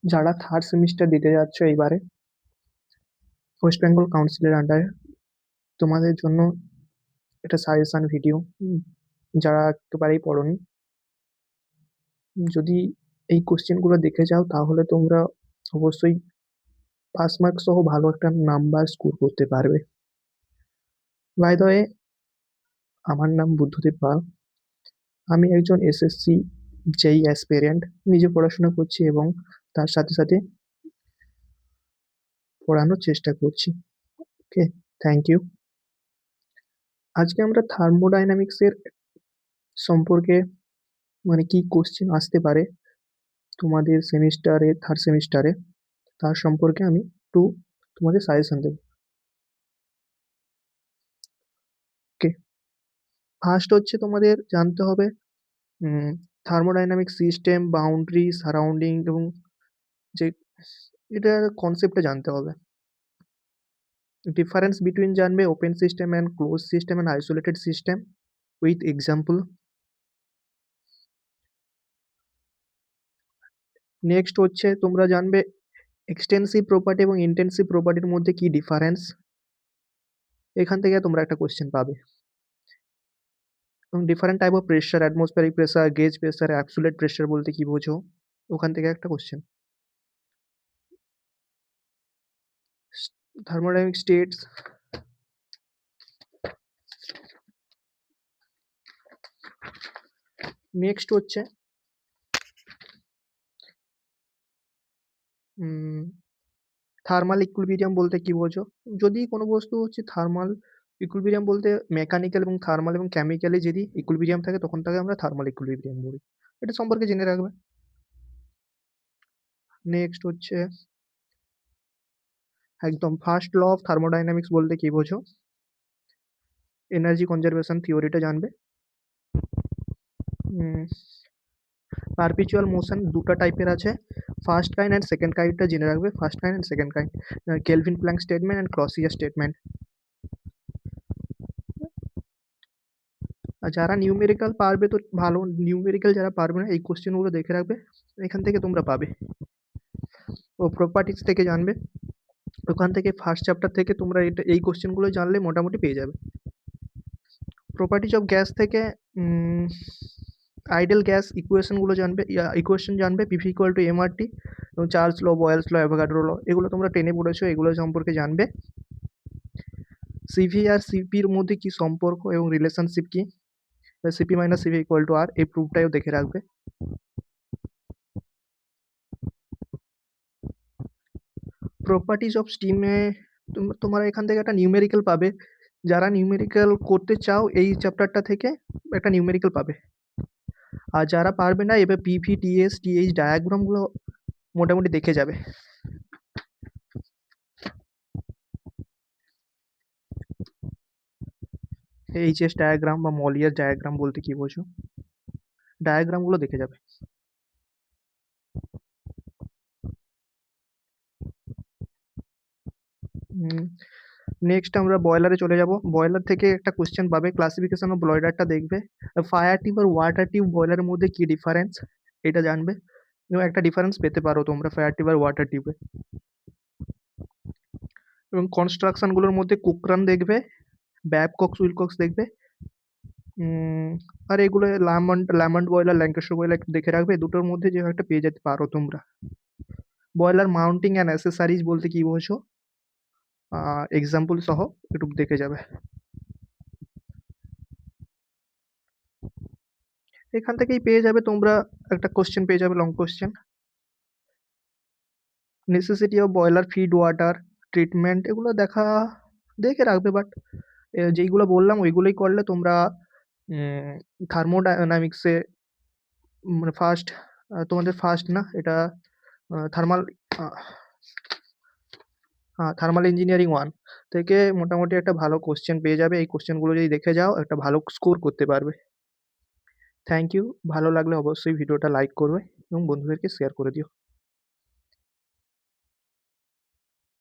যারা third semester দিতে যাচ্ছ এইবারে ওয়েস্ট বেঙ্গল কাউন্সিলের আন্ডারে, তোমাদের জন্য এটা সাজেশন ভিডিও। যারা একেবারেই পড়োনি, যদি এই কোশ্চেনগুলো দেখে যাও তাহলে তোমরা অবশ্যই পাস মার্ক সহ ভালো একটা নাম্বার স্কোর করতে পারবে। বাই দ্য ওয়ে, আমার নাম বুদ্ধদেব পাল। আমি একজন এসএসসি যেই অ্যাসপিরেন্ট, নিজে পড়াশোনা করছি এবং তার সাথে সাথে পড়ানোর চেষ্টা করছি। ওকে, থ্যাংক ইউ। আজকে আমরা থার্মোডাইনামিক্সের সম্পর্কে, মানে কি কোশ্চেন আসতে পারে তোমাদের সেমিস্টারে, থার্ড সেমিস্টারে, তার সম্পর্কে আমি একটু তোমাদের সাজেশন দেব। ওকে, ফার্স্ট হচ্ছে তোমাদের জানতে হবে থার্মোডাইনামিক সিস্টেম, বাউন্ডারি, সারাউন্ডিং এবং যে এটার কনসেপ্টটা জানতে হবে। ডিফারেন্স বিটুইন জানবে open system and close system and isolated system with example. Next হচ্ছে তোমরা জানবে এক্সটেন্সিভ প্রপার্টি এবং ইন্টেন্সিভ প্রপার্টির মধ্যে কি ডিফারেন্স। এখান থেকে তোমরা একটা কোশ্চেন পাবে। এবং different type of pressure, atmospheric pressure, gauge pressure, absolute pressure বলতে কি বোঝো, ওখান থেকে একটা কোশ্চেন। Thermodynamic states. নেক্সট হচ্ছে থার্মাল ইকুইলিব্রিয়াম বলতে কি বোঝো। যদি কোনো বস্তু হচ্ছে থার্মাল ইকুইলিব্রিয়াম বলতে মেকানিক্যাল এবং থার্মাল এবং কেমিক্যালি যদি ইকুইলিব্রিয়াম থাকে তখন তাকে আমরা থার্মাল ইকুইলিব্রিয়াম বলি। এটা সম্পর্কে জেনে রাখবে। নেক্সট হচ্ছে একদম ফার্স্ট ল অফ থার্মোডাইনামিক্স বলতে কি বোঝো, এনার্জি কনজারভেশন থিওরিটা জানবে। পারপিচুয়াল মোশন দুটো টাইপের আছে, ফার্স্ট কাইন্ড অ্যান্ড সেকেন্ড কাইন্ডটা জেনে রাখবে। First kind and second kind, Kelvin Planck statement and Clausius statement. আর যারা নিউমেরিক্যাল পারবে তো ভালো, নিউমেরিক্যাল যারা পারবে না এই কোশ্চেনগুলো দেখে রাখবে, এখান থেকে তোমরা পাবে। ও প্রপার্টিজ থেকে জানবে, ওখান থেকে ফার্স্ট চ্যাপ্টার থেকে তোমরা এটা এই কোশ্চেনগুলো জানলে মোটামুটি পেয়ে যাবে। প্রপার্টিজ অফ গ্যাস থেকে আইডেল গ্যাস ইকুয়েশনগুলো জানবে, ইকুয়েশন জানবে, পিভি ইকুয়াল টু এমআরটি এবং চার্লস ল, বয়েলস ল, অ্যাভোগাড্রো ল, এগুলো তোমরা টেনে পড়েছো, এগুলো সম্পর্কে জানবে। সিভি আর সিপির মধ্যে কি সম্পর্ক এবং রিলেশনশিপ কি, CP minus CV equal to R, এই প্রুফটাও দেখে রাখবে। প্রপার্টিজ অফ স্টিমে তোমরা এখান থেকে একটা নিউমেরিক্যাল পাবে। যারা নিউমেরিক্যাল করতে চাও এই চ্যাপ্টারটা থেকে একটা নিউমেরিক্যাল পাবে। আর যারা পারবে না এবার পিভি, টিএস, টিএইচ ডায়াগ্রামগুলো মোটামুটি দেখে যাবে। এইচএস ডায়াগ্রাম বা মলিয়ার ডায়াগ্রাম বলতে কি বোঝো, ডায়াগ্রামগুলো দেখে যাবে। নেক্সট আমরা বয়লারে চলে যাব। বয়লার থেকে একটা কোশ্চেন পাবে, ক্লাসিফিকেশন অফ বয়লারটা দেখবে। ফায়ার টিউব আর ওয়াটার টিউব বয়লারের মধ্যে কি ডিফারেন্স এটা জানবে, এবং একটা ডিফারেন্স পেতে পারো তোমরা ফায়ার টিউব আর ওয়াটার টিউবে। এবং কনস্ট্রাকশনগুলোর মধ্যে কুকরান দেখবে, ব্যাবকক্স, উইলকক্স দেখবে। আর এগুলো ল্যামন্ড বয়লার, ল্যাঙ্কাশায়ার বয়লার একটু দেখে রাখবে, দুটোর মধ্যে যে একটা পেয়ে যেতে পারো তোমরা। বয়লার মাউন্টিং অ্যান্ড অ্যাসেসারিজ বলতে কি বোঝো, এক্সাম্পল সহ একটু দেখে যাবে। এখান থেকেই পেয়ে যাবে তোমরা একটা কোশ্চেন পেয়ে যাবে, long question. Necessity of boiler, feed water treatment, এগুলো দেখে রাখবে। বাট যেইগুলো বললাম ওইগুলোই করলে তোমরা থার্মোডাইনামিক্সে মানে ফার্স্ট, তোমাদের ফার্স্ট না এটা, থার্মাল থার্মাল ইঞ্জিনিয়ারিং 1 থেকে মোটামুটি একটা ভালো কোশ্চেন পেয়ে যাবে। এই কোশ্চেনগুলো যদি দেখে যাও একটা ভালো স্কোর করতে পারবে। Thank you. ভালো লাগলে অবশ্যই ভিডিওটা লাইক করবে এবং বন্ধুদেরকে শেয়ার করে দিও।